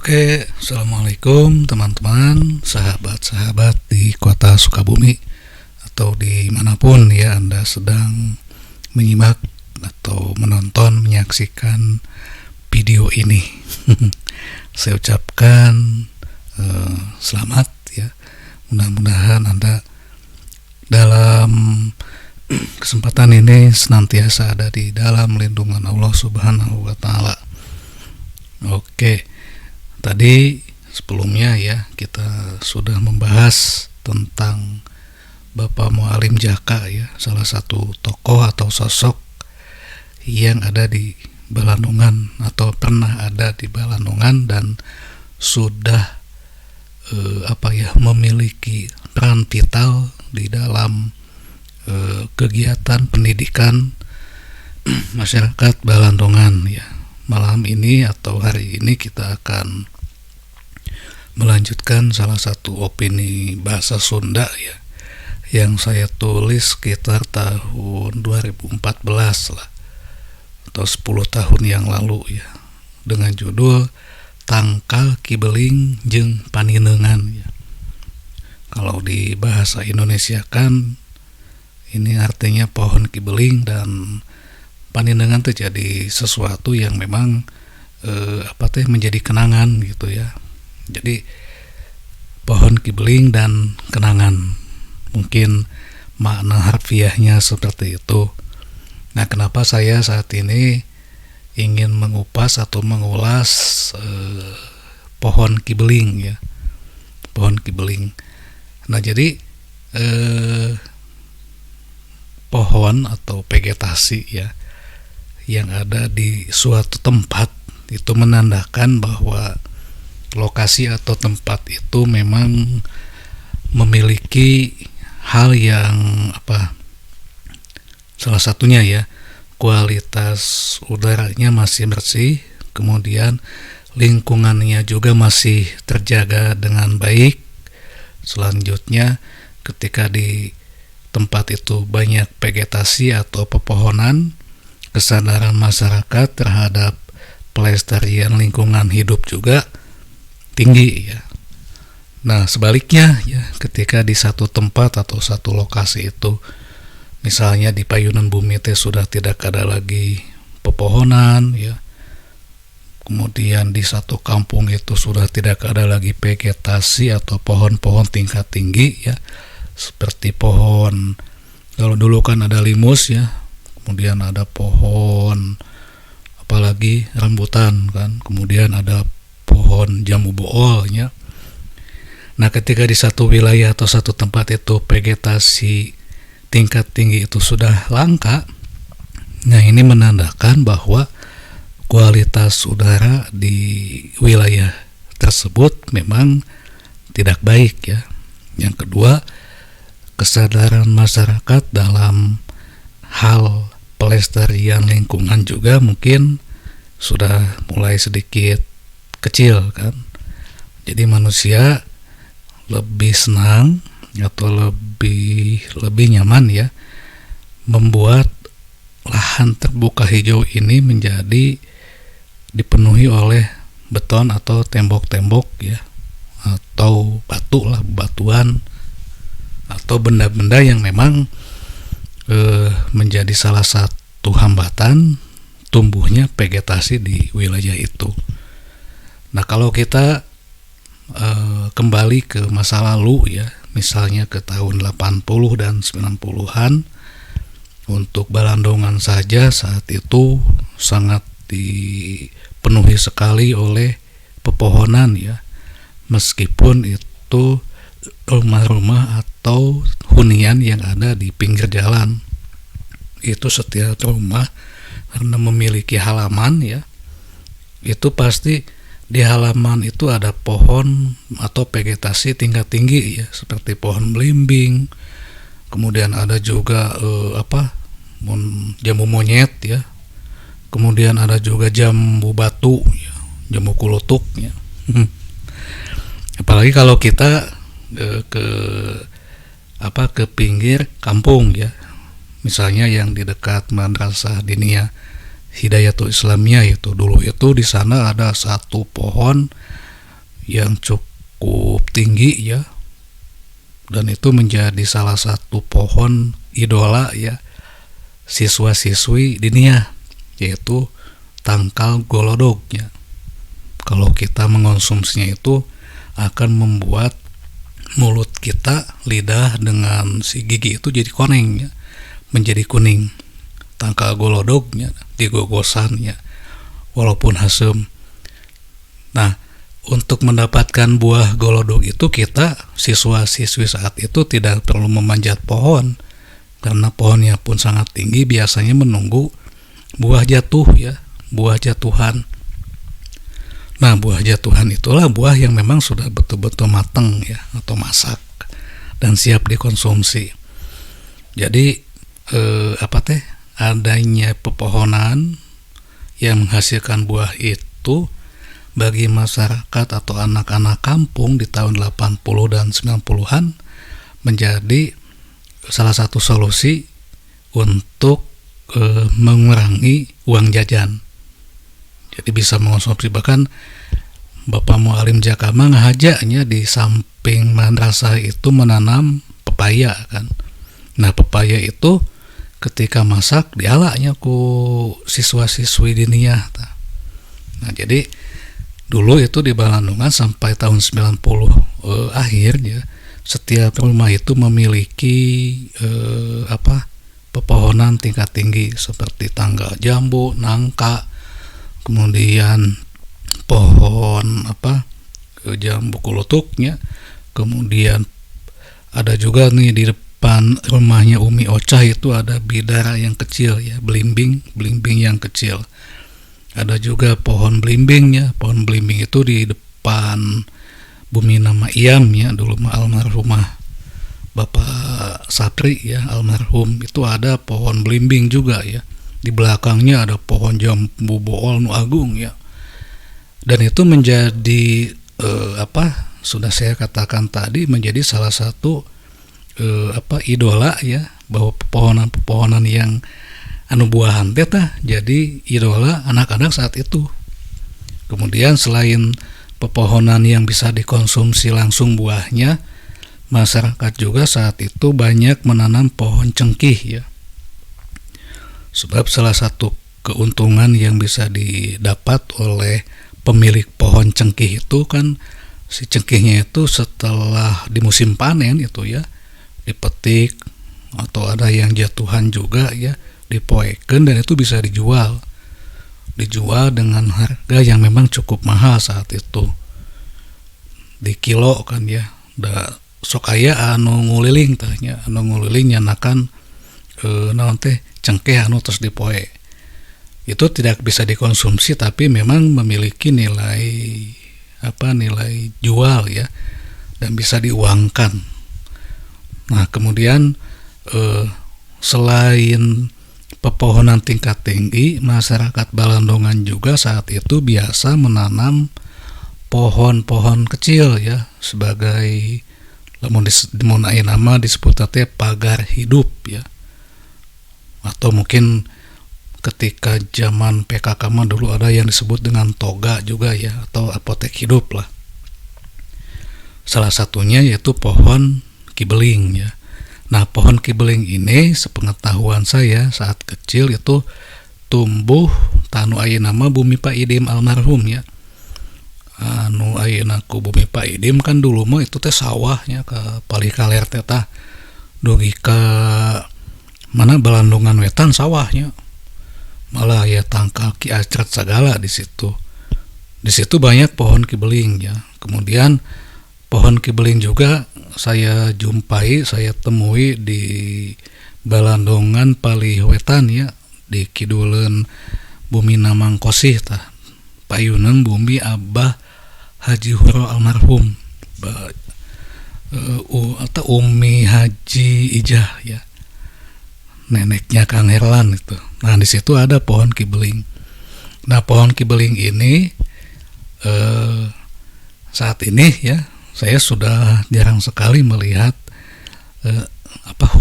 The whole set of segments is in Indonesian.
Oke, assalamualaikum teman-teman, sahabat-sahabat di kota Sukabumi atau dimanapun ya Anda sedang menyimak atau menonton, menyaksikan video ini. Saya ucapkan selamat ya. Mudah-mudahan Anda dalam kesempatan ini senantiasa ada di dalam lindungan Allah Subhanahu wa Ta'ala. Oke. Tadi sebelumnya ya kita sudah membahas tentang Bapak Mualim Jaka ya, salah satu tokoh atau sosok yang ada di Balandungan atau pernah ada di Balandungan dan sudah memiliki peran vital di dalam kegiatan pendidikan masyarakat Balandungan ya. Malam ini atau hari ini kita akan melanjutkan salah satu opini bahasa Sunda ya yang saya tulis sekitar tahun 2014 lah atau 10 tahun yang lalu ya, dengan judul Tangkal Kibeling jeung Paninengan ya. Kalau di bahasa Indonesia kan ini artinya pohon kibeling, dan paninengan itu jadi sesuatu yang memang menjadi kenangan gitu ya. Jadi pohon kibeling dan kenangan, mungkin makna harfiahnya seperti itu. Nah, kenapa saya saat ini ingin mengupas atau mengulas pohon kibeling ya, pohon kibeling. Nah, jadi pohon atau vegetasi ya yang ada di suatu tempat itu menandakan bahwa lokasi atau tempat itu memang memiliki hal yang salah satunya ya, kualitas udaranya masih bersih, kemudian lingkungannya juga masih terjaga dengan baik. Selanjutnya ketika di tempat itu banyak vegetasi atau pepohonan, kesadaran masyarakat terhadap pelestarian lingkungan hidup juga tinggi ya. Nah, sebaliknya ya, ketika di satu tempat atau satu lokasi itu, misalnya di Payunan Bumi sudah tidak ada lagi pepohonan ya, kemudian di satu kampung itu sudah tidak ada lagi vegetasi atau pohon-pohon tingkat tinggi ya, seperti pohon, kalau dulu kan ada limus ya, kemudian ada pohon apalagi rambutan kan, kemudian ada pohon jambu boolnya. Nah, ketika di satu wilayah atau satu tempat itu vegetasi tingkat tinggi itu sudah langka, nah ini menandakan bahwa kualitas udara di wilayah tersebut memang tidak baik ya. Yang kedua, kesadaran masyarakat dalam hal pelestarian lingkungan juga mungkin sudah mulai sedikit kecil kan. Jadi manusia lebih senang atau lebih nyaman ya membuat lahan terbuka hijau ini menjadi dipenuhi oleh beton atau tembok-tembok ya, atau batuan atau benda-benda yang memang menjadi salah satu hambatan tumbuhnya vegetasi di wilayah itu. Nah, kalau kita kembali ke masa lalu ya, misalnya ke tahun 80 dan 90-an, untuk Balandungan saja saat itu sangat dipenuhi sekali oleh pepohonan ya, meskipun itu rumah-rumah atau hunian yang ada di pinggir jalan. Itu setiap rumah karena memiliki halaman ya, itu pasti di halaman itu ada pohon atau vegetasi tingkat tinggi ya, seperti pohon belimbing, kemudian ada juga jambu monyet ya, kemudian ada juga jambu batu ya, jambu kulutuk ya. Apalagi kalau kita ke pinggir kampung ya, misalnya yang di dekat Madrasah Diniyah Hidayatul Islamiyah itu, dulu itu di sana ada satu pohon yang cukup tinggi ya, dan itu menjadi salah satu pohon idola ya siswa-siswi dinia, yaitu tangkal golodog ya. Kalau kita mengonsumsinya itu akan membuat mulut kita, lidah dengan si gigi itu jadi koneng ya, menjadi kuning. Tangkal golodognya digogosannya walaupun hasem. Nah, untuk mendapatkan buah golodog itu kita siswa-siswi saat itu tidak perlu memanjat pohon, karena pohonnya pun sangat tinggi, biasanya menunggu buah jatuh ya, buah jatuhan. Nah, buah jatuhan itulah buah yang memang sudah betul-betul matang ya, atau masak dan siap dikonsumsi. Jadi adanya pepohonan yang menghasilkan buah itu bagi masyarakat atau anak-anak kampung di tahun 80 dan 90-an menjadi salah satu solusi untuk mengurangi uang jajan. Jadi bisa mengonsumsi, bahkan Bapak Mualim Jakama ngahajaknya di samping madrasah itu menanam pepaya kan. Nah, pepaya itu ketika masak dialaknya ku siswa-siswi diniyah. Nah, jadi dulu itu di Balandungan sampai tahun 90 akhir ya, setiap rumah itu memiliki pepohonan tingkat tinggi seperti tangga jambu, nangka, kemudian pohon jambu kulutuknya, kemudian ada juga nih di depan rumahnya Umi Ocah itu ada bidara yang kecil ya, belimbing yang kecil. Ada juga pohon belimbingnya. Pohon belimbing itu di depan Bumi Nama Iam ya, dulu almarhumah Bapak Sapri ya, almarhum, itu ada pohon belimbing juga ya. Di belakangnya ada pohon jambu bool nu agung ya. Dan itu menjadi sudah saya katakan tadi, menjadi salah satu idola ya, bahwa pepohonan yang anu buahan teh jadi idola anak-anak saat itu. Kemudian selain pepohonan yang bisa dikonsumsi langsung buahnya, masyarakat juga saat itu banyak menanam pohon cengkih ya. Sebab salah satu keuntungan yang bisa didapat oleh pemilik pohon cengkih itu kan, si cengkihnya itu setelah di musim panen itu ya dipetik, atau ada yang jatuhan juga ya, dipoeken, dan itu bisa dijual dengan harga yang memang cukup mahal saat itu, di kilo kan ya. Da sok aya anu nguliling tanya, anu nguliling nyanakan naon teh cengkeh anu terus dipoe. Itu tidak bisa dikonsumsi tapi memang memiliki nilai jual ya, dan bisa diuangkan. Nah, kemudian selain pepohonan tingkat tinggi, masyarakat Balandungan juga saat itu biasa menanam pohon-pohon kecil ya, sebagai lamun nama disebut teh pagar hidup ya, atau mungkin ketika zaman PKK mah dulu ada yang disebut dengan toga juga ya, atau apotek hidup lah. Salah satunya yaitu pohon kibeling ya. Nah, pohon kibeling ini sepengetahuan saya saat kecil itu tumbuh tanu ayeuna nama Bumi Pak Idim almarhum ya. Anu ayeuna ku Bumi Pak Idim kan dulu mah itu teh sawahnya ke Palikaler teh tah dugi ka mana Balandungan Wetan sawahnya. Malah ya tangkal Ki Acret segala di situ. Di situ banyak pohon kibeling ya. Kemudian pohon kibeling juga saya jumpai, saya temui di Balandungan Paliwetan ya, di kiduleun Bumi Namang Kosih tah, payunan Bumi Abah Haji Huro almarhum, atau Umi Haji Ijah ya, neneknya Kang Herlan itu. Nah, di situ ada pohon kibeling. Nah, pohon kibeling ini saat ini ya, saya sudah jarang sekali melihat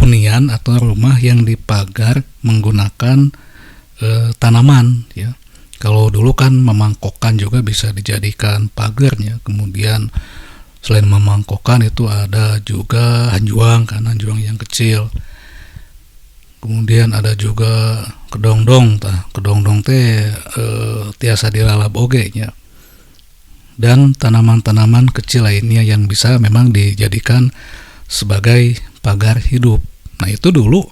hunian atau rumah yang dipagar menggunakan tanaman ya. Kalau dulu kan memangkokan juga bisa dijadikan pagarnya. Kemudian selain memangkokan itu ada juga hanjuang, kan hanjuang yang kecil. Kemudian ada juga kedongdong, kedongdong teh tiasa dilalap oge nya. Dan tanaman-tanaman kecil lainnya yang bisa memang dijadikan sebagai pagar hidup. Nah itu dulu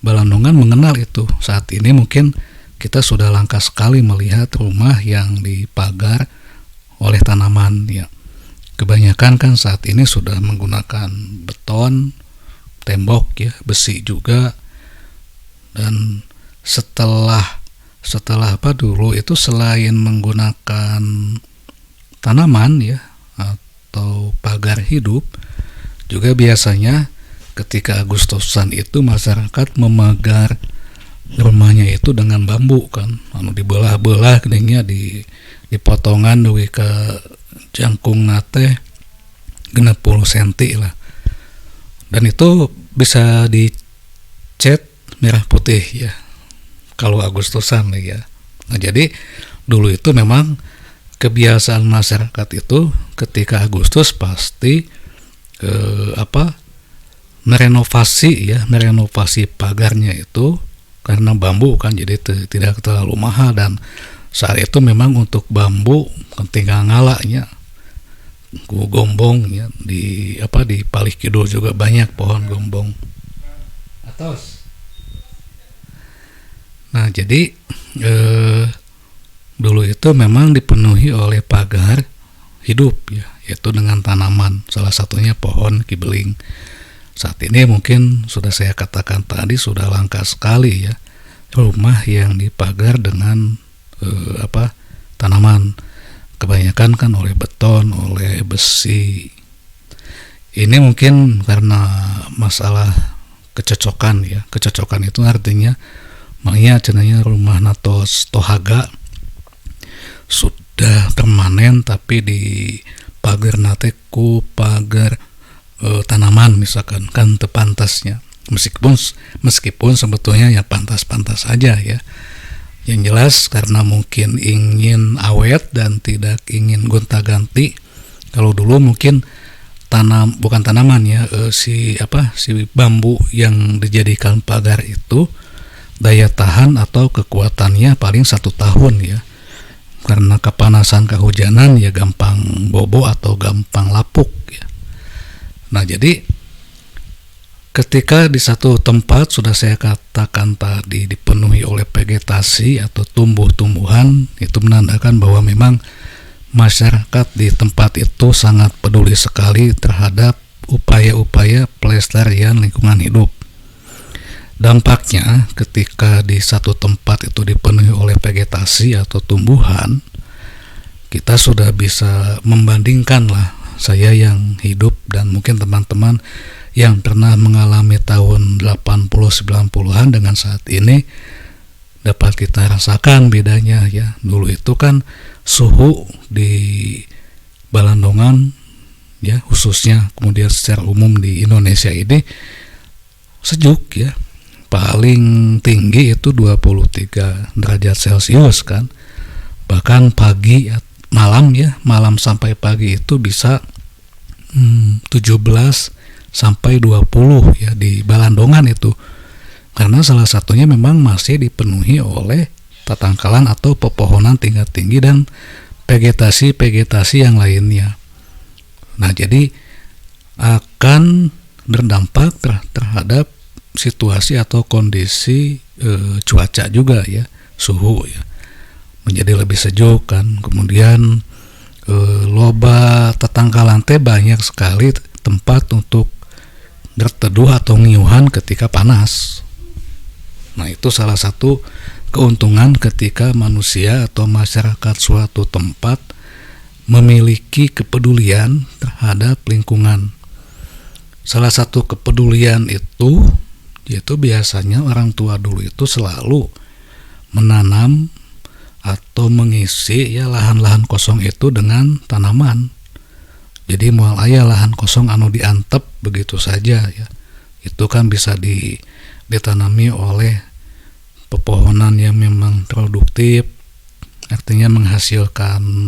Balandongan mengenal itu. Saat ini mungkin kita sudah langka sekali melihat rumah yang dipagar oleh tanaman ya. Kebanyakan kan saat ini sudah menggunakan beton, tembok ya, besi juga. Dan setelah apa dulu itu selain menggunakan tanaman ya atau pagar hidup, juga biasanya ketika Agustusan itu masyarakat memagar rumahnya itu dengan bambu kan, dibelah-belah keningnya dipotongan dugi ke jangkung nate 60 cm lah, dan itu bisa dicat merah putih ya kalau Agustusan ya. Nah jadi dulu itu memang kebiasaan masyarakat itu ketika Agustus pasti merenovasi pagarnya itu karena bambu kan, jadi tidak terlalu mahal. Dan saat itu memang untuk bambu tinggal ngalaknya gombong ya, di Palik Kidul juga banyak pohon gombong. Nah jadi dulu itu memang dipenuhi oleh pagar hidup ya, yaitu dengan tanaman, salah satunya pohon kibeling. Saat ini mungkin sudah saya katakan tadi sudah langka sekali ya rumah yang dipagar dengan tanaman. Kebanyakan kan oleh beton, oleh besi. Ini mungkin karena masalah kecocokan ya. Kecocokan itu artinya makanya cenanya rumah natos tohaga sudah permanen tapi di pagar nate ku pagar tanaman misalkan kan tepantasnya, meskipun sebetulnya ya pantas-pantas saja ya. Yang jelas karena mungkin ingin awet dan tidak ingin gonta-ganti. Kalau dulu mungkin bukan tanaman ya, si bambu yang dijadikan pagar itu daya tahan atau kekuatannya paling 1 tahun ya, karena kepanasan kehujanan ya gampang bobo atau gampang lapuk ya. Nah jadi ketika di satu tempat sudah saya katakan tadi dipenuhi oleh vegetasi atau tumbuh-tumbuhan, itu menandakan bahwa memang masyarakat di tempat itu sangat peduli sekali terhadap upaya-upaya pelestarian lingkungan hidup. Dampaknya ketika di satu tempat itu dipenuhi oleh vegetasi atau tumbuhan, kita sudah bisa membandingkan lah, saya yang hidup dan mungkin teman-teman yang pernah mengalami tahun 80-90-an dengan saat ini dapat kita rasakan bedanya ya. Dulu itu kan suhu di Balandongan ya khususnya, kemudian secara umum di Indonesia ini sejuk ya. Paling tinggi itu 23 derajat Celcius kan. Bahkan pagi malam sampai pagi itu bisa 17 sampai 20 ya di Balandongan itu. Karena salah satunya memang masih dipenuhi oleh tatangkalan atau pepohonan tingkat tinggi dan vegetasi yang lainnya. Nah, jadi akan berdampak terhadap situasi atau kondisi cuaca juga ya, suhu ya menjadi lebih sejuk kan. Kemudian loba tatangkalan teh banyak sekali tempat untuk berteduh atau ngiuhan ketika panas. Nah, itu salah satu keuntungan ketika manusia atau masyarakat suatu tempat memiliki kepedulian terhadap lingkungan. Salah satu kepedulian itu yaitu biasanya orang tua dulu itu selalu menanam atau mengisi ya lahan-lahan kosong itu dengan tanaman. Jadi moal aya lahan kosong anu diantep begitu saja ya. Itu kan bisa ditanami oleh pepohonan yang memang produktif artinya menghasilkan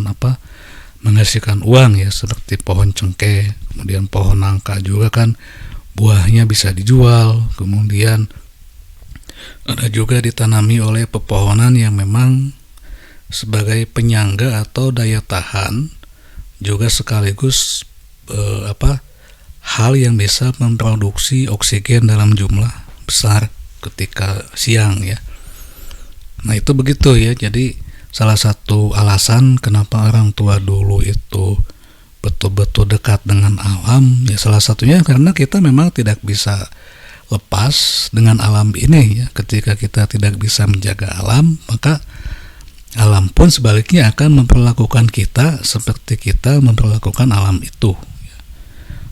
uang ya, seperti pohon cengkeh, kemudian pohon nangka juga kan buahnya bisa dijual. Kemudian ada juga ditanami oleh pepohonan yang memang sebagai penyangga atau daya tahan, juga sekaligus hal yang bisa memproduksi oksigen dalam jumlah besar ketika siang ya. Nah itu begitu ya. Jadi salah satu alasan kenapa orang tua dulu itu betul-betul dekat dengan alam ya, salah satunya karena kita memang tidak bisa lepas dengan alam ini ya. Ketika kita tidak bisa menjaga alam, maka alam pun sebaliknya akan memperlakukan kita seperti kita memperlakukan alam itu.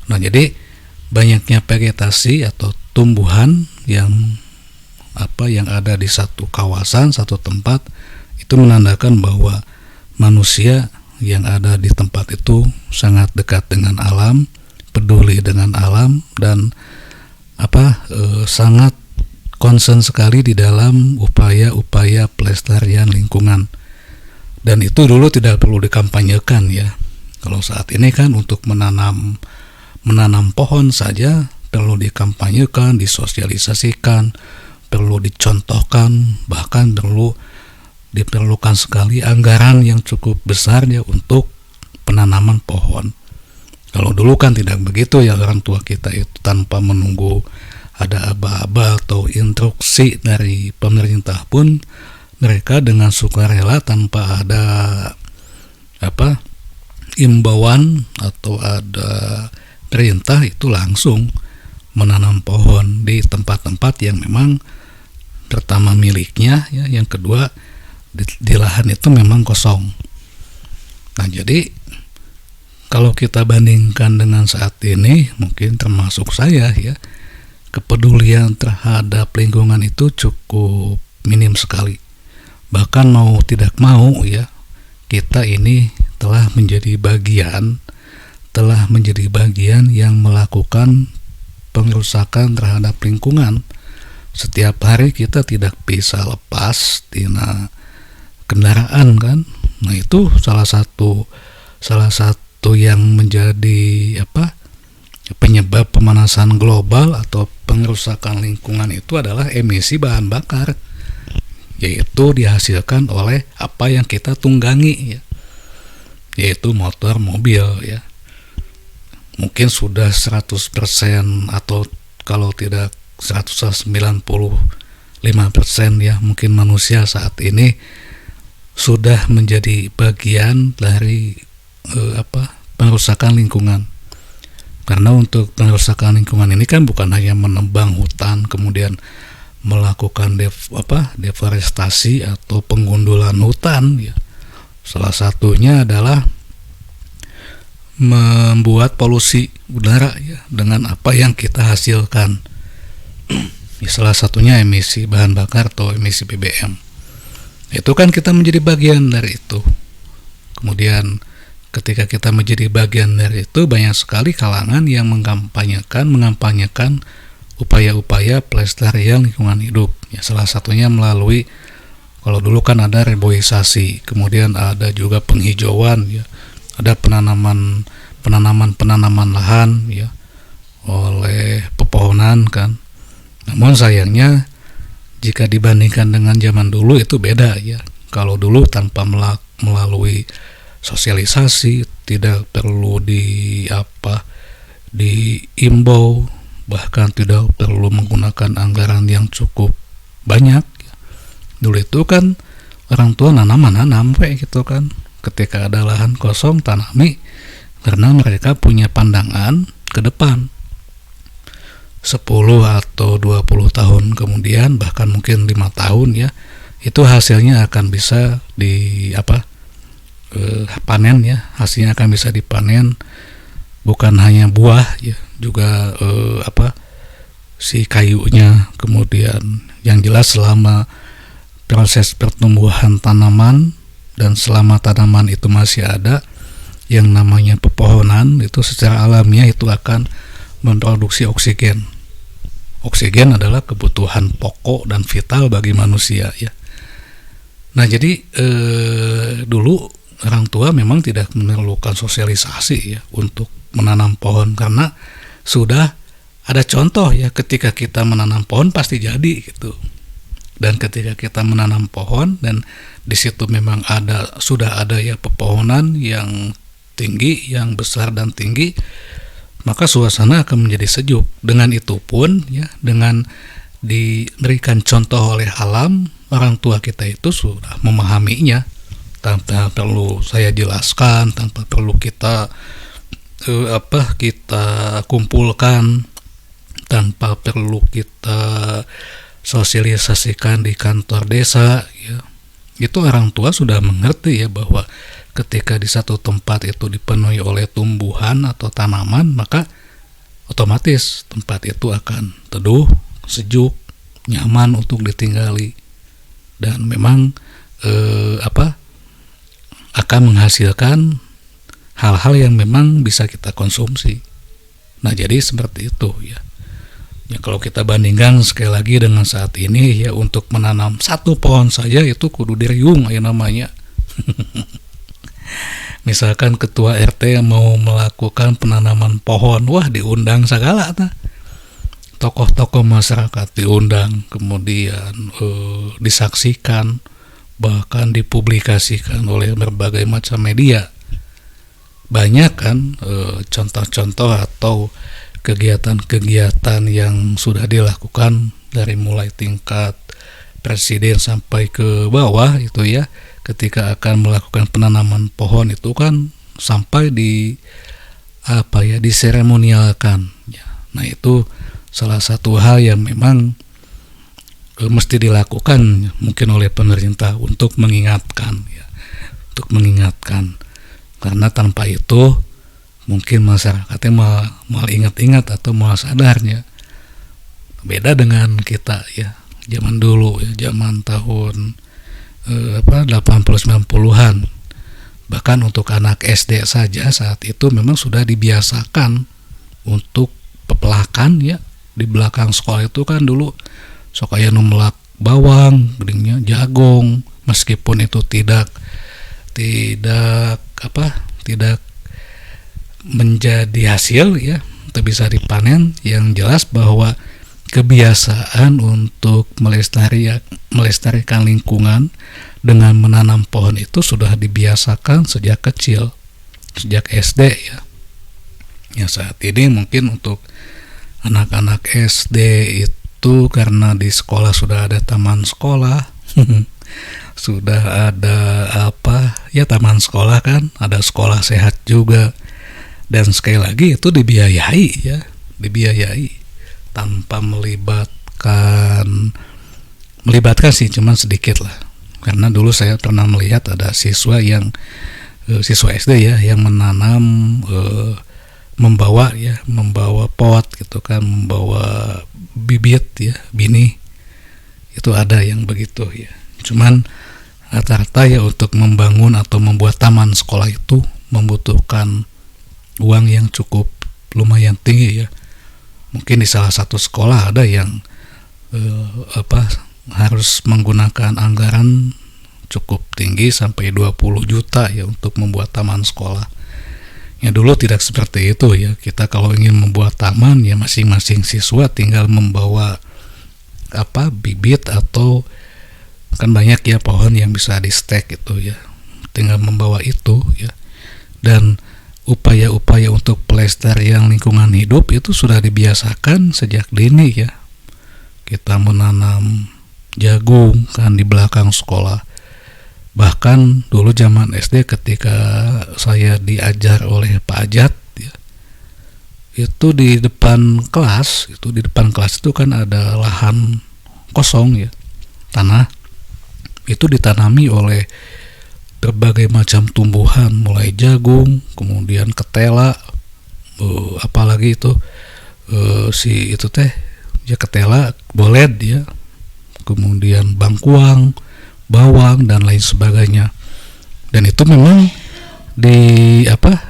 Nah jadi banyaknya vegetasi atau tumbuhan yang ada di satu kawasan, satu tempat, itu menandakan bahwa manusia yang ada di tempat itu sangat dekat dengan alam, peduli dengan alam, dan sangat concern sekali di dalam upaya-upaya pelestarian lingkungan. Dan itu dulu tidak perlu dikampanyekan ya. Kalau saat ini kan untuk menanam pohon saja perlu dikampanyekan, disosialisasikan, perlu dicontohkan, bahkan diperlukan sekali anggaran yang cukup besar ya untuk penanaman pohon. Kalau dulu kan tidak begitu ya, orang tua kita itu tanpa menunggu ada aba-aba atau instruksi dari pemerintah pun mereka dengan sukarela tanpa ada imbauan atau ada perintah itu langsung menanam pohon di tempat-tempat yang memang pertama miliknya ya, yang kedua di lahan itu memang kosong. Nah jadi kalau kita bandingkan dengan saat ini, mungkin termasuk saya ya, kepedulian terhadap lingkungan itu cukup minim sekali. Bahkan mau tidak mau ya, kita ini telah menjadi bagian yang melakukan pengerusakan terhadap lingkungan. Setiap hari kita tidak bisa lepas tina kendaraan kan. Nah itu salah satu yang menjadi penyebab pemanasan global atau pengerusakan lingkungan itu adalah emisi bahan bakar, yaitu dihasilkan oleh apa yang kita tunggangi ya, yaitu motor, mobil ya. Mungkin sudah 100% atau kalau tidak 195% ya, mungkin manusia saat ini sudah menjadi bagian dari pengerusakan lingkungan. Karena untuk pengerusakan lingkungan ini kan bukan hanya menebang hutan kemudian melakukan deforestasi atau penggundulan hutan ya. Salah satunya adalah membuat polusi udara ya dengan apa yang kita hasilkan. Ya, salah satunya emisi bahan bakar atau emisi BBM. Itu kan kita menjadi bagian dari itu. Kemudian ketika kita menjadi bagian dari itu, banyak sekali kalangan yang mengampanyekan upaya-upaya pelestarian lingkungan hidup. Ya, salah satunya melalui, kalau dulu kan ada reboisasi, kemudian ada juga penghijauan, ya, ada penanaman lahan, ya, oleh pepohonan kan. Namun sayangnya jika dibandingkan dengan zaman dulu itu beda ya. Kalau dulu tanpa melalui sosialisasi, tidak perlu diimbau, bahkan tidak perlu menggunakan anggaran yang cukup banyak. Dulu itu kan orang tua nanam kayak gitu kan, ketika ada lahan kosong tanami, karena mereka punya pandangan ke depan 10 atau 20 tahun kemudian, bahkan mungkin 5 tahun ya, itu hasilnya akan bisa panen ya, hasilnya akan bisa dipanen, bukan hanya buah ya, juga si kayunya. Kemudian yang jelas selama proses pertumbuhan tanaman dan selama tanaman itu masih ada yang namanya pepohonan, itu secara alamiah itu akan memproduksi oksigen. Oksigen adalah kebutuhan pokok dan vital bagi manusia ya. Nah jadi dulu orang tua memang tidak memerlukan sosialisasi ya untuk menanam pohon, karena sudah ada contoh ya, ketika kita menanam pohon pasti jadi gitu. Dan ketika kita menanam pohon dan di situ memang sudah ada ya pepohonan yang tinggi, yang besar dan tinggi, maka suasana akan menjadi sejuk. Dengan itu pun ya, dengan diberikan contoh oleh alam, orang tua kita itu sudah memahaminya tanpa perlu saya jelaskan, tanpa perlu kita kita kumpulkan, tanpa perlu kita sosialisasikan di kantor desa ya. Itu orang tua sudah mengerti ya, bahwa ketika di satu tempat itu dipenuhi oleh tumbuhan atau tanaman, maka otomatis tempat itu akan teduh, sejuk, nyaman untuk ditinggali, dan memang akan menghasilkan hal-hal yang memang bisa kita konsumsi. Nah jadi seperti itu ya. Ya, kalau kita bandingkan sekali lagi dengan saat ini ya, untuk menanam satu pohon saja itu kudu diriung ya namanya. Misalkan ketua RT mau melakukan penanaman pohon, wah diundang segala nah. Tokoh-tokoh masyarakat diundang, kemudian disaksikan, bahkan dipublikasikan oleh berbagai macam media. Banyak kan contoh-contoh atau kegiatan-kegiatan yang sudah dilakukan dari mulai tingkat presiden sampai ke bawah itu ya, ketika akan melakukan penanaman pohon itu kan sampai diseremonialkan ya. Nah itu salah satu hal yang memang mesti dilakukan mungkin oleh pemerintah untuk mengingatkan ya, karena tanpa itu mungkin masyarakatnya mal ingat-ingat atau mal sadarnya. Beda dengan kita ya, zaman dulu ya, zaman tahun 80-90-an. Bahkan untuk anak SD saja saat itu memang sudah dibiasakan untuk pepelakan ya. Di belakang sekolah itu kan dulu sok aya nu melak bawang, gedingnya jagung, meskipun itu tidak menjadi hasil ya, itu bisa dipanen. Yang jelas bahwa kebiasaan untuk melestarikan lingkungan dengan menanam pohon itu sudah dibiasakan sejak kecil, sejak SD ya. Ya saat ini mungkin untuk anak-anak SD itu karena di sekolah sudah ada taman sekolah, sudah ada taman sekolah kan, ada sekolah sehat juga. Dan sekali lagi itu dibiayai tanpa melibatkan sih, cuman sedikit lah. Karena dulu saya pernah melihat ada siswa SD ya yang menanam membawa pot gitu kan, membawa bibit ya, benih. Itu ada yang begitu ya. Cuman rata-rata ya untuk membangun atau membuat taman sekolah itu membutuhkan uang yang cukup lumayan tinggi ya. Mungkin di salah satu sekolah ada yang harus menggunakan anggaran cukup tinggi sampai 20 juta ya untuk membuat taman sekolah. Ya dulu tidak seperti itu ya. Kita kalau ingin membuat taman ya masing-masing siswa tinggal membawa bibit, atau kan banyak ya pohon yang bisa di stek itu ya. Tinggal membawa itu ya. Dan upaya-upaya untuk pelestarian lingkungan hidup itu sudah dibiasakan sejak dini ya. Kita menanam jagung kan di belakang sekolah. Bahkan dulu zaman SD ketika saya diajar oleh Pak Ajat ya, itu di depan kelas itu kan ada lahan kosong ya, tanah itu ditanami oleh berbagai macam tumbuhan, mulai jagung, kemudian ketela, apalagi itu ketela, boled ya, kemudian bangkuang, bawang dan lain sebagainya. Dan itu memang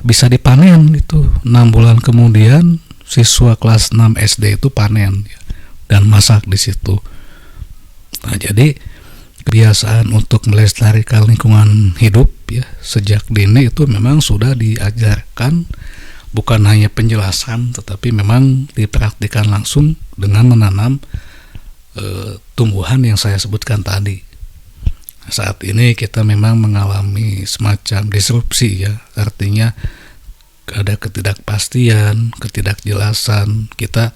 bisa dipanen itu 6 bulan kemudian siswa kelas 6 SD itu panen ya, dan masak di situ. Nah, jadi kebiasaan untuk melestarikan lingkungan hidup ya sejak dini itu memang sudah diajarkan, bukan hanya penjelasan tetapi memang dipraktikkan langsung dengan menanam tumbuhan yang saya sebutkan tadi. Saat ini kita memang mengalami semacam disrupsi ya, artinya ada ketidakpastian, ketidakjelasan. Kita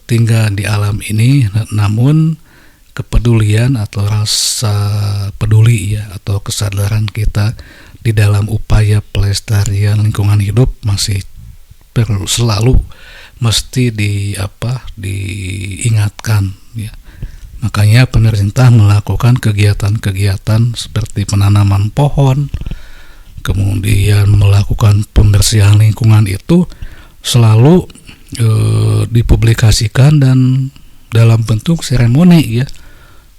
tinggal di alam ini, namun kepedulian atau rasa peduli ya atau kesadaran kita di dalam upaya pelestarian lingkungan hidup masih perlu selalu mesti diingatkan ya. Makanya pemerintah melakukan kegiatan-kegiatan seperti penanaman pohon, kemudian melakukan pembersihan lingkungan itu selalu dipublikasikan dan dalam bentuk seremoni ya,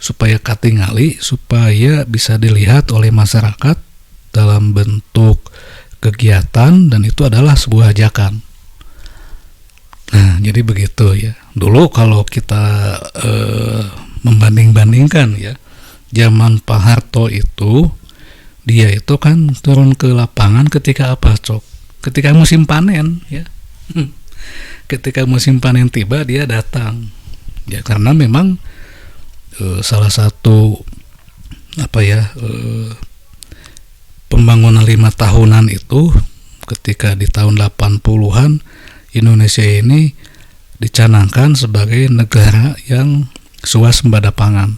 supaya katingali, supaya bisa dilihat oleh masyarakat dalam bentuk kegiatan, dan itu adalah sebuah ajakan. Nah, jadi begitu ya. Dulu kalau kita membanding-bandingkan ya, zaman Pak Harto itu, dia itu kan turun ke lapangan ketika apa, Cok? Ketika musim panen ya. Ketika musim panen tiba dia datang. Ya karena memang salah satu pembangunan 5 tahunan itu ketika di tahun 80-an Indonesia ini dicanangkan sebagai negara yang swasembada pangan.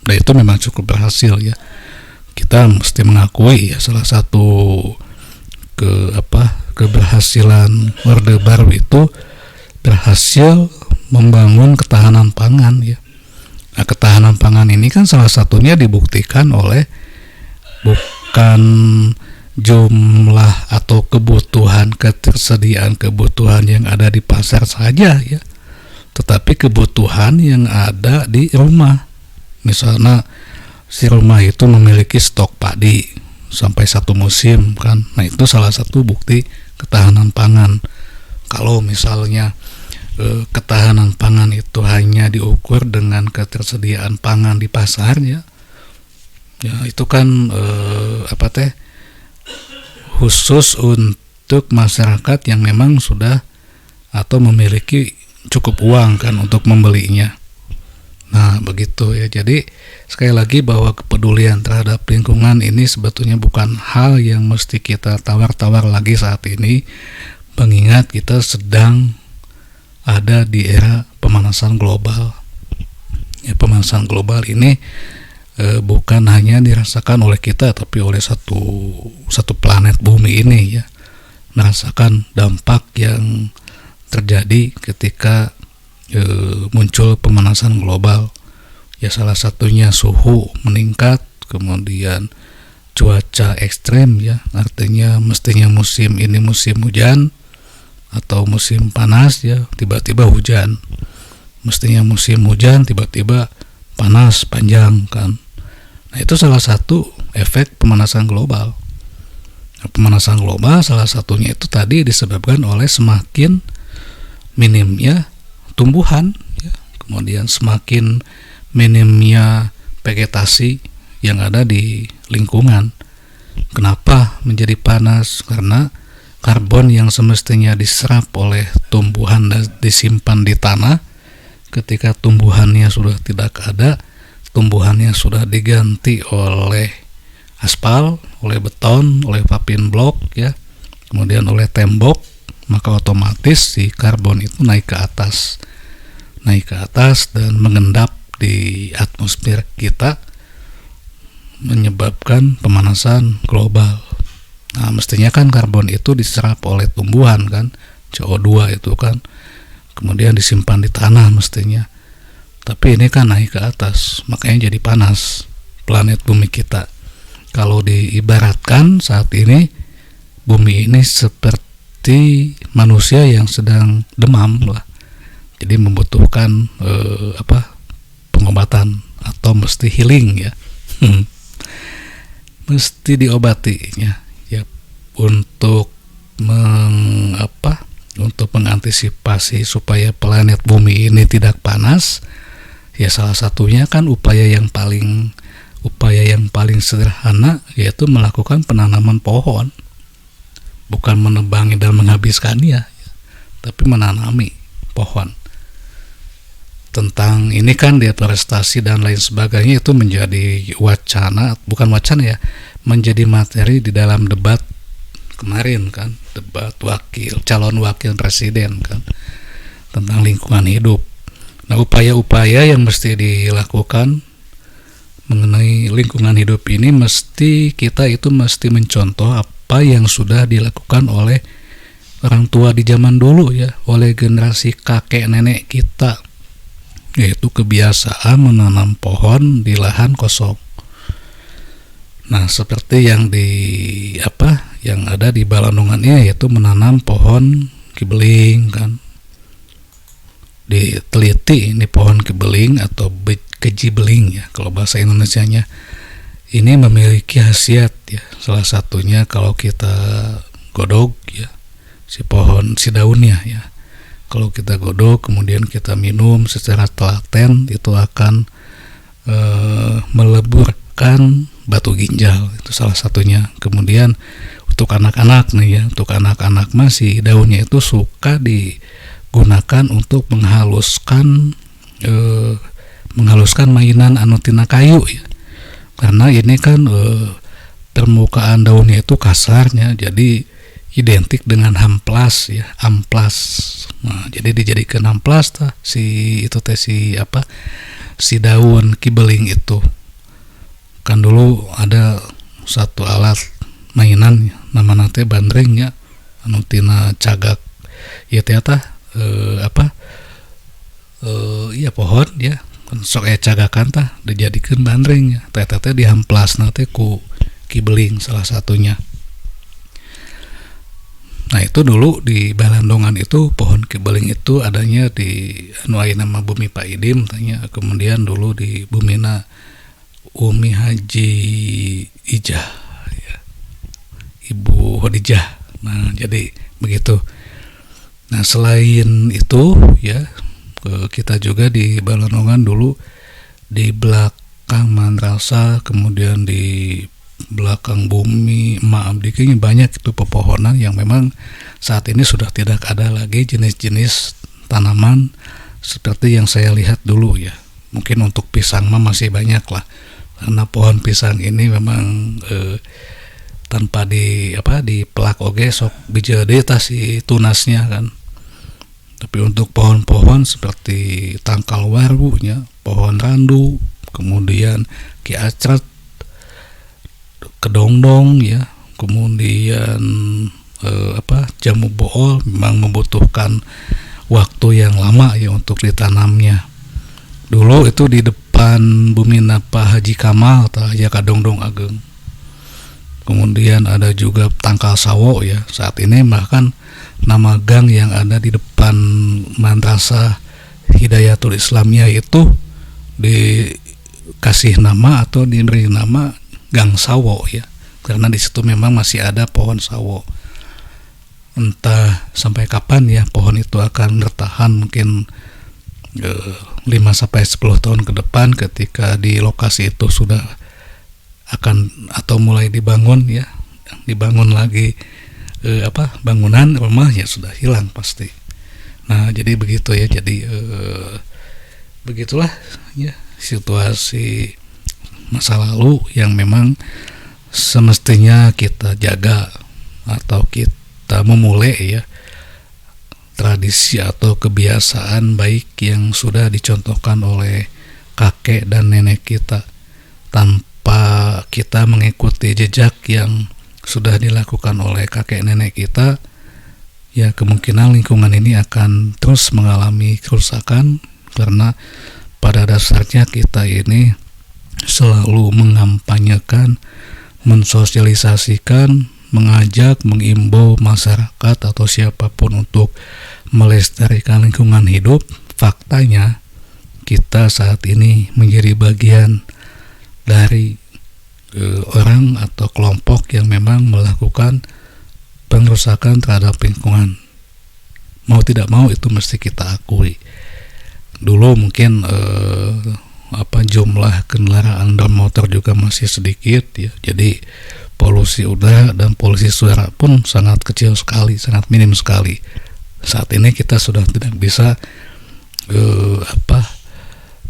Nah itu memang cukup berhasil ya. Kita mesti mengakui ya, salah satu keberhasilan Orde Baru itu berhasil membangun ketahanan pangan ya. Nah, ketahanan pangan ini kan salah satunya dibuktikan oleh bukan jumlah atau ketersediaan kebutuhan yang ada di pasar saja ya, tetapi kebutuhan yang ada di rumah. Misalnya si rumah itu memiliki stok padi sampai 1 musim kan. Nah itu salah satu bukti ketahanan pangan. Kalau misalnya ketahanan pangan itu hanya diukur dengan ketersediaan pangan di pasar ya itu kan khusus untuk masyarakat yang memang sudah atau memiliki cukup uang kan untuk membelinya. Nah begitu ya. Jadi sekali lagi bahwa kepedulian terhadap lingkungan ini sebetulnya bukan hal yang mesti kita tawar-tawar lagi saat ini, mengingat kita sedang ada di era pemanasan global. Ya, pemanasan global ini bukan hanya dirasakan oleh kita, tapi oleh satu planet bumi ini ya, merasakan dampak yang terjadi ketika muncul pemanasan global. Ya salah satunya suhu meningkat, kemudian cuaca ekstrem ya, artinya mestinya musim ini musim hujan atau musim panas ya, tiba-tiba hujan. Mestinya musim hujan tiba-tiba panas panjang kan. Nah itu salah satu efek pemanasan global. Nah, pemanasan global salah satunya itu tadi disebabkan oleh semakin minimnya tumbuhan ya, kemudian semakin minimnya vegetasi yang ada di lingkungan. Kenapa menjadi panas? Karena karbon yang semestinya diserap oleh tumbuhan dan disimpan di tanah, ketika tumbuhannya sudah tidak ada, tumbuhannya sudah diganti oleh aspal, oleh beton, oleh papin blok ya, kemudian oleh tembok, maka otomatis si karbon itu naik ke atas dan mengendap di atmosfer kita, menyebabkan pemanasan global. Nah mestinya kan karbon itu diserap oleh tumbuhan kan, CO2 itu kan, kemudian disimpan di tanah mestinya. Tapi ini kan naik ke atas, makanya jadi panas planet bumi kita. Kalau diibaratkan saat ini, bumi ini seperti manusia yang sedang demam lah. Jadi membutuhkan pengobatan atau mesti healing ya. Mesti diobati ya untuk untuk mengantisipasi supaya planet bumi ini tidak panas. Ya salah satunya kan upaya yang paling sederhana yaitu melakukan penanaman pohon, bukan menebangi dan menghabiskannya, tapi menanami pohon. Tentang ini kan deforestasi dan lain sebagainya itu menjadi menjadi materi di dalam debat kemarin kan, debat calon wakil presiden kan, tentang lingkungan hidup. Nah, upaya-upaya yang mesti dilakukan mengenai lingkungan hidup ini kita mesti mencontoh apa yang sudah dilakukan oleh orang tua di zaman dulu ya, oleh generasi kakek nenek kita, yaitu kebiasaan menanam pohon di lahan kosong. Nah, seperti yang ada di Balonongannya, yaitu menanam pohon kibeling kan. Diteliti ini pohon kibeling atau kejibeling ya kalau bahasa Indonesianya, ini memiliki khasiat ya. Salah satunya kalau kita godok ya si daunnya ya. Kalau kita godok kemudian kita minum secara telaten, itu akan meleburkan batu ginjal, itu salah satunya. Kemudian untuk anak-anak nih ya, untuk anak-anak masih daunnya itu suka digunakan untuk menghaluskan mainan tina kayu ya. Karena ini kan permukaan daunnya itu kasarnya, jadi identik dengan amplas. Nah, jadi dijadikan amplas si daun kibeling itu. Kan dulu ada satu alat mainan namanya teh bandreng ya, anu tina cagak ieu teh pohon ya, sok cagakan dijadikeun bandreng ya, teh dihamplasna teh ku kibeling salah satunya. Nah, itu dulu di Balandongan itu pohon kibeling itu adanya di nama Bumi Pak Idim tanya. Kemudian dulu di Bumina Umi Haji Ijah ya, Ibu Khadijah. Nah, jadi begitu. Nah, selain itu ya, kita juga di Balandongan dulu di belakang madrasah, kemudian di belakang bumi Abdi kayaknya banyak itu pepohonan yang memang saat ini sudah tidak ada lagi jenis-jenis tanaman seperti yang saya lihat dulu ya. Mungkin untuk pisang masih banyak lah, karena pohon pisang ini memang tanpa di pelak oge sok bijade si tunasnya kan. Tapi untuk pohon-pohon seperti tangkal warunya, pohon randu, kemudian ki acrat, kedongdong ya, kemudian jamu bool memang membutuhkan waktu yang lama ya untuk ditanamnya. Dulu itu di depan Bumina Pak Haji Kamal ya kadongdong ageng. Kemudian ada juga tangkal sawo ya. Saat ini bahkan nama gang yang ada di depan Madrasah Hidayatul Islamiyah itu dikasih nama atau diberi nama Gang Sawo ya, karena di situ memang masih ada pohon sawo. Entah sampai kapan ya pohon itu akan bertahan, mungkin 5-10 tahun ke depan ketika di lokasi itu sudah akan atau mulai dibangun lagi bangunan rumah ya, sudah hilang pasti. Nah, jadi begitu ya. Jadi begitulah ya situasi masa lalu yang memang semestinya kita jaga atau kita memulai ya tradisi atau kebiasaan baik yang sudah dicontohkan oleh kakek dan nenek kita, tanpa kita mengikuti jejak yang sudah dilakukan oleh kakek nenek kita, ya kemungkinan lingkungan ini akan terus mengalami kerusakan, karena pada dasarnya kita ini selalu mengampanyekan, mensosialisasikan, mengajak, mengimbau masyarakat atau siapapun untuk melestarikan lingkungan hidup. Faktanya kita saat ini menjadi bagian dari orang atau kelompok yang memang melakukan pengrusakan terhadap lingkungan. Mau tidak mau itu mesti kita akui. Dulu mungkin jumlah kendaraan bermotor juga masih sedikit ya, jadi polusi udara dan polusi suara pun sangat kecil sekali, sangat minim sekali. Saat ini kita sudah tidak bisa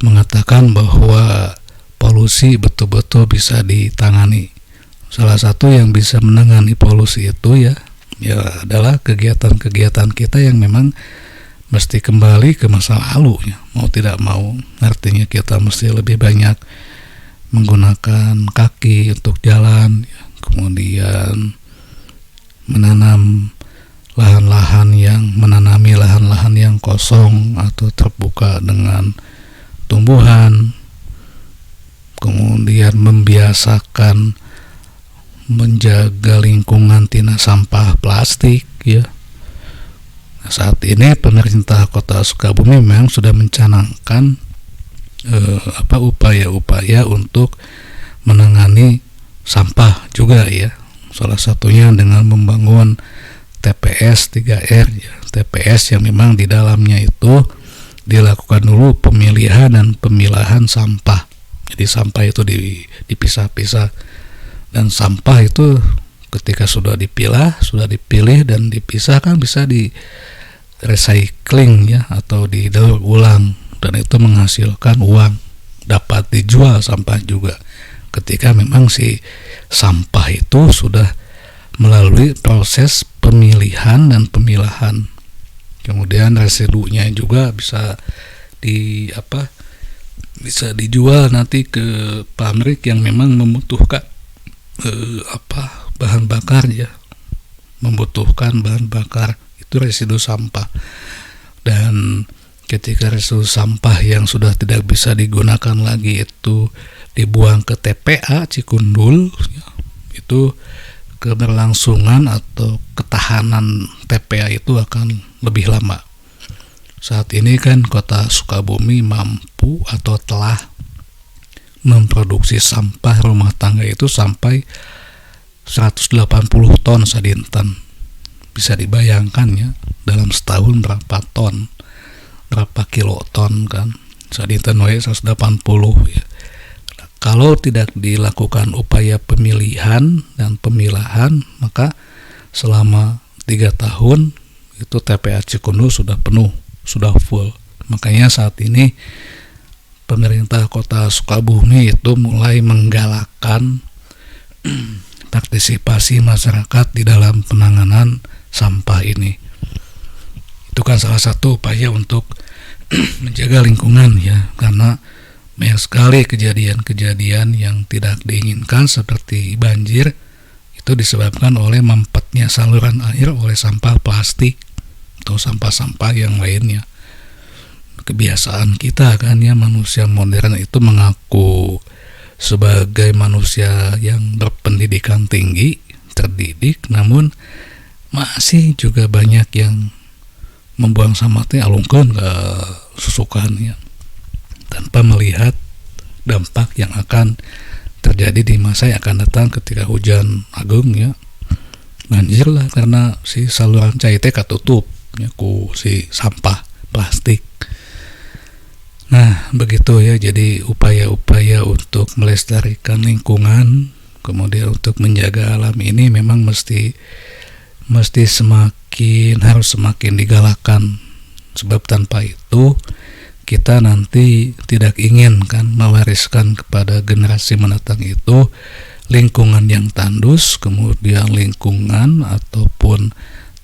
mengatakan bahwa polusi betul-betul bisa ditangani. Salah satu yang bisa menangani polusi itu ya adalah kegiatan-kegiatan kita yang memang mesti kembali ke masa lalu ya, mau tidak mau. Artinya kita mesti lebih banyak menggunakan kaki untuk jalan ya, kemudian menanami lahan-lahan yang kosong atau terbuka dengan tumbuhan, kemudian membiasakan menjaga lingkungan tina sampah plastik ya. Saat ini pemerintah Kota Sukabumi memang sudah mencanangkan upaya-upaya untuk menangani sampah juga ya. Salah satunya dengan membangun TPS 3R ya. TPS yang memang di dalamnya itu dilakukan dulu pemilihan dan pemilahan sampah. Jadi sampah itu dipisah-pisah, dan sampah itu ketika sudah dipilih dan dipisah kan bisa di recycling ya, atau didaur ulang, dan itu menghasilkan uang, dapat dijual sampah juga ketika memang si sampah itu sudah melalui proses pemilihan dan pemilahan. Kemudian residunya juga bisa dijual nanti ke pabrik yang memang membutuhkan bahan bakar ya, membutuhkan bahan bakar, itu residu sampah. Dan ketika residu sampah yang sudah tidak bisa digunakan lagi itu dibuang ke TPA Cikundul ya, itu keberlangsungan atau ketahanan TPA itu akan lebih lama. Saat ini kan Kota Sukabumi mampu atau telah memproduksi sampah rumah tangga itu sampai 180 ton sadinten. Bisa dibayangkan ya, dalam setahun berapa ton, berapa kiloton kan, sadinten 180 ya. Kalau tidak dilakukan upaya pemilihan dan pemilahan, maka selama 3 tahun itu TPA Cikundul sudah penuh, sudah full. Makanya saat ini pemerintah Kota Sukabumi itu mulai menggalakkan partisipasi masyarakat di dalam penanganan sampah ini. Itu kan salah satu upaya untuk menjaga lingkungan ya, karena banyak sekali kejadian-kejadian yang tidak diinginkan seperti banjir itu disebabkan oleh mampetnya saluran air oleh sampah plastik atau sampah-sampah yang lainnya. Kebiasaan kita kan ya, manusia modern itu mengaku sebagai manusia yang berpendidikan tinggi, terdidik, namun masih juga banyak yang membuang sampah teh alungkeun ke susukannya tanpa melihat dampak yang akan terjadi di masa yang akan datang ketika hujan agung ya, banjir lah karena si saluran cai teh katutup ya ku si sampah plastik. Nah begitu ya, jadi upaya-upaya untuk melestarikan lingkungan, kemudian untuk menjaga alam ini memang harus semakin digalakkan, sebab tanpa itu kita nanti tidak ingin kan mewariskan kepada generasi mendatang itu lingkungan yang tandus, kemudian lingkungan ataupun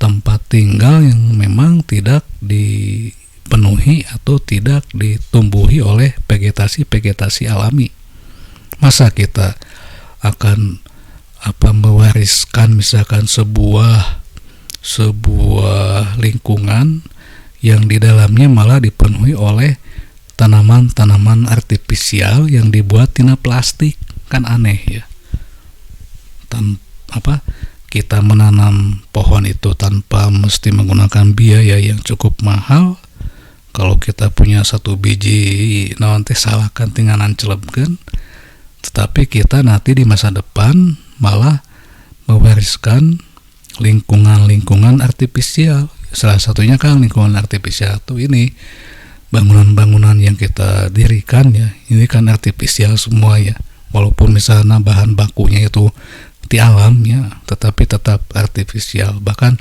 tempat tinggal yang memang tidak dipenuhi atau tidak ditumbuhi oleh vegetasi alami. Masa kita akan mewariskan misalkan sebuah lingkungan yang di dalamnya malah dipenuhi oleh tanaman-tanaman artifisial yang dibuat tina plastik, kan aneh ya. Kita menanam pohon itu tanpa mesti menggunakan biaya yang cukup mahal. Kalau kita punya 1 biji naon teh salahkan tinganan celebkeun, tetapi kita nanti di masa depan malah mewariskan lingkungan artifisial. Salah satunya kan lingkungan artifisial itu ini bangunan-bangunan yang kita dirikan ya, ini kan artifisial semua ya, walaupun misalnya bahan bakunya itu di alam ya, tetapi tetap artifisial. Bahkan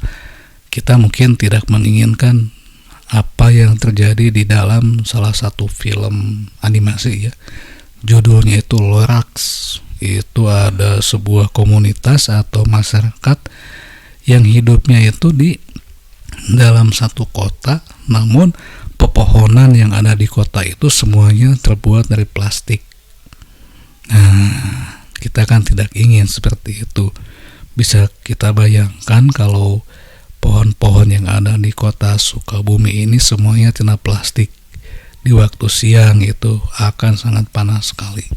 kita mungkin tidak menginginkan apa yang terjadi di dalam salah satu film animasi ya, judulnya itu Lorax. Itu ada sebuah komunitas atau masyarakat yang hidupnya itu di dalam satu kota, namun pepohonan yang ada di kota itu semuanya terbuat dari plastik. Nah, kita kan tidak ingin seperti itu. Bisa kita bayangkan kalau pohon-pohon yang ada di kota Sukabumi ini semuanya kena plastik, di waktu siang itu akan sangat panas sekali,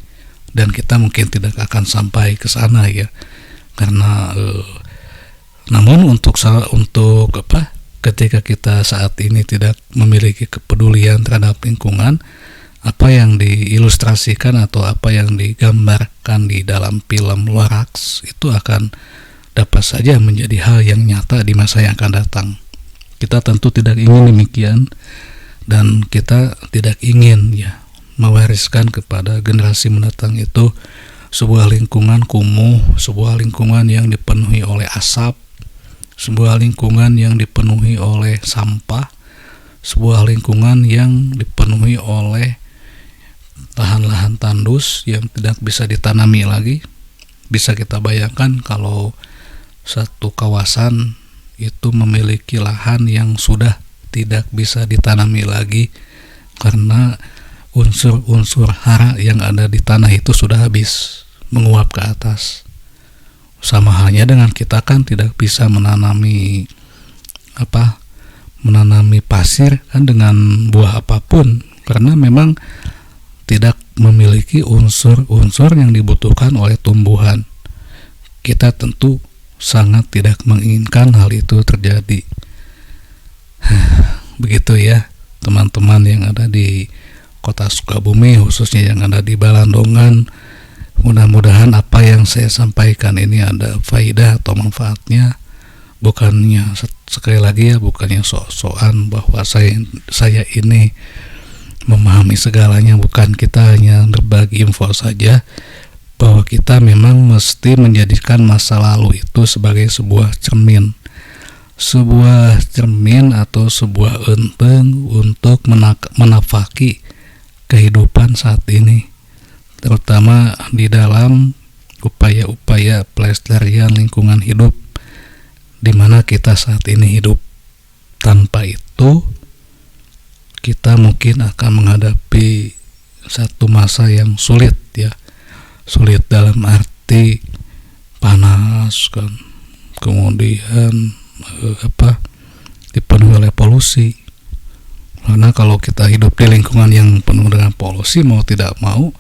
dan kita mungkin tidak akan sampai ke sana ya, karena namun untuk ketika kita saat ini tidak memiliki kepedulian terhadap lingkungan, apa yang diilustrasikan atau apa yang digambarkan di dalam film Lorax itu akan dapat saja menjadi hal yang nyata di masa yang akan datang. Kita tentu tidak ingin demikian, dan kita tidak ingin ya mewariskan kepada generasi mendatang itu sebuah lingkungan kumuh, sebuah lingkungan yang dipenuhi oleh asap, sebuah lingkungan yang dipenuhi oleh sampah, sebuah lingkungan yang dipenuhi oleh lahan-lahan tandus yang tidak bisa ditanami lagi. Bisa kita bayangkan kalau satu kawasan itu memiliki lahan yang sudah tidak bisa ditanami lagi karena unsur-unsur hara yang ada di tanah itu sudah habis menguap ke atas. Sama halnya dengan kita kan tidak bisa menanami pasir kan dengan buah apapun, karena memang tidak memiliki unsur-unsur yang dibutuhkan oleh tumbuhan. Kita tentu sangat tidak menginginkan hal itu terjadi. Begitu ya teman-teman yang ada di kota Sukabumi, khususnya yang ada di Balandongan. Mudah-mudahan apa yang saya sampaikan ini ada faidah atau manfaatnya. Bukannya sekali lagi ya, bukannya sok-sokan bahwa saya ini memahami segalanya. Bukan, kita hanya berbagi info saja bahwa kita memang mesti menjadikan masa lalu itu sebagai sebuah cermin atau sebuah enteng untuk menafaki kehidupan saat ini, terutama di dalam upaya-upaya pelestarian lingkungan hidup di mana kita saat ini hidup. Tanpa itu kita mungkin akan menghadapi satu masa yang sulit ya, sulit dalam arti panas kan, kemudian dipenuhi oleh polusi. Karena kalau kita hidup di lingkungan yang penuh dengan polusi, mau tidak mau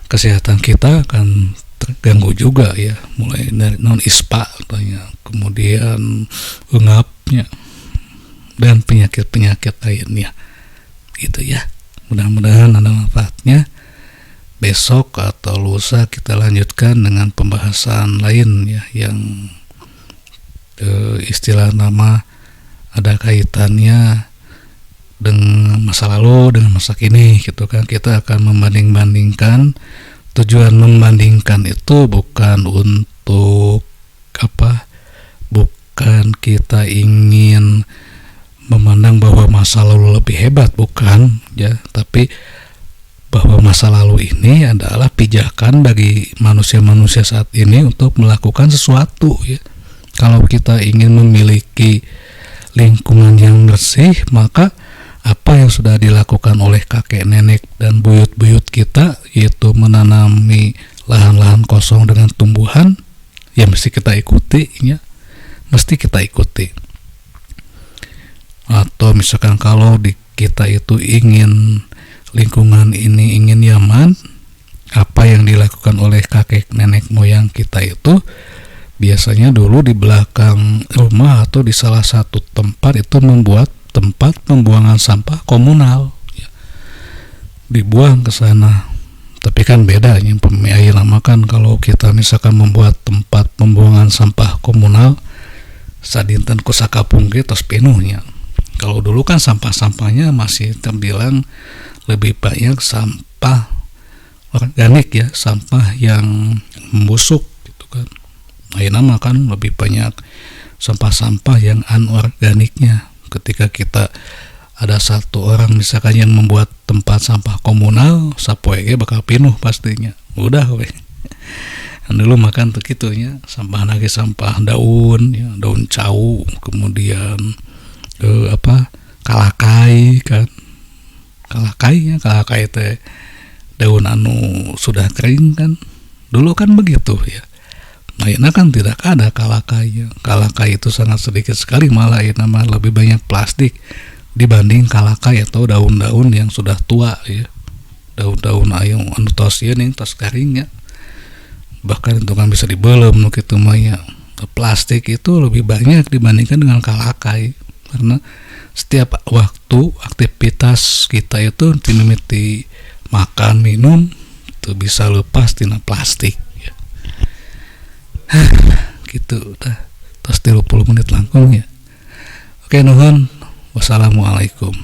kesehatan kita akan terganggu juga ya, mulai dari non-ispa katanya, kemudian engapnya dan penyakit-penyakit lainnya gitu ya. Mudah-mudahan ada manfaatnya. Besok atau lusa kita lanjutkan dengan pembahasan lain ya, yang istilah nama ada kaitannya dengan masa lalu dengan masa kini gitu kan. Kita akan membanding-bandingkan. Tujuan membandingkan itu bukan untuk bukan kita ingin memandang bahwa masa lalu lebih hebat, bukan ya, tapi bahwa masa lalu ini adalah pijakan bagi manusia-manusia saat ini untuk melakukan sesuatu ya. Kalau kita ingin memiliki lingkungan yang bersih, maka apa yang sudah dilakukan oleh kakek nenek dan buyut-buyut kita, yaitu menanami lahan-lahan kosong dengan tumbuhan, ya mesti kita ikuti ya, mesti kita ikuti. Atau misalkan kalau kita itu ingin lingkungan ini ingin nyaman, apa yang dilakukan oleh kakek nenek moyang kita itu biasanya dulu di belakang rumah atau di salah satu tempat itu membuat tempat pembuangan sampah komunal ya, dibuang ke sana. Tapi kan bedanya pemiaya lama kan, kalau kita misalkan membuat tempat pembuangan sampah komunal sadinten kusakapung tos penuhnya, Kalau dulu kan sampah-sampahnya masih terbilang lebih banyak sampah organik ya, sampah yang membusuk gitu kan. Ayeuna mah kan lebih banyak sampah-sampah yang anorganiknya. Ketika kita ada satu orang misalkan yang membuat tempat sampah komunal, sapoe ge bakal pinuh pastinya. Udah we. Dulu makan tuh gitunya, sampah lagi sampah daun ya, daun cau, kemudian kalakai kan. Kalakai teh daun anu sudah kering kan. Dulu kan begitu ya. Ayeuna kan tidak ada kalakai. Kalakai itu sangat sedikit sekali, malah ayeuna mah lebih banyak plastik dibanding kalakai atau daun-daun yang sudah tua ya. Daun-daun anu tos ieu ning tos kering ya. Bahkan itu kan bisa dibelem nu kitu mah ya. Plastik itu lebih banyak dibandingkan dengan kalakai, karena setiap waktu aktivitas kita itu dimimiti makan minum itu bisa lepas tina plastik ya. Gitu dah. Terus 30 menit langkung ya. Oke nuhun. Wassalamualaikum.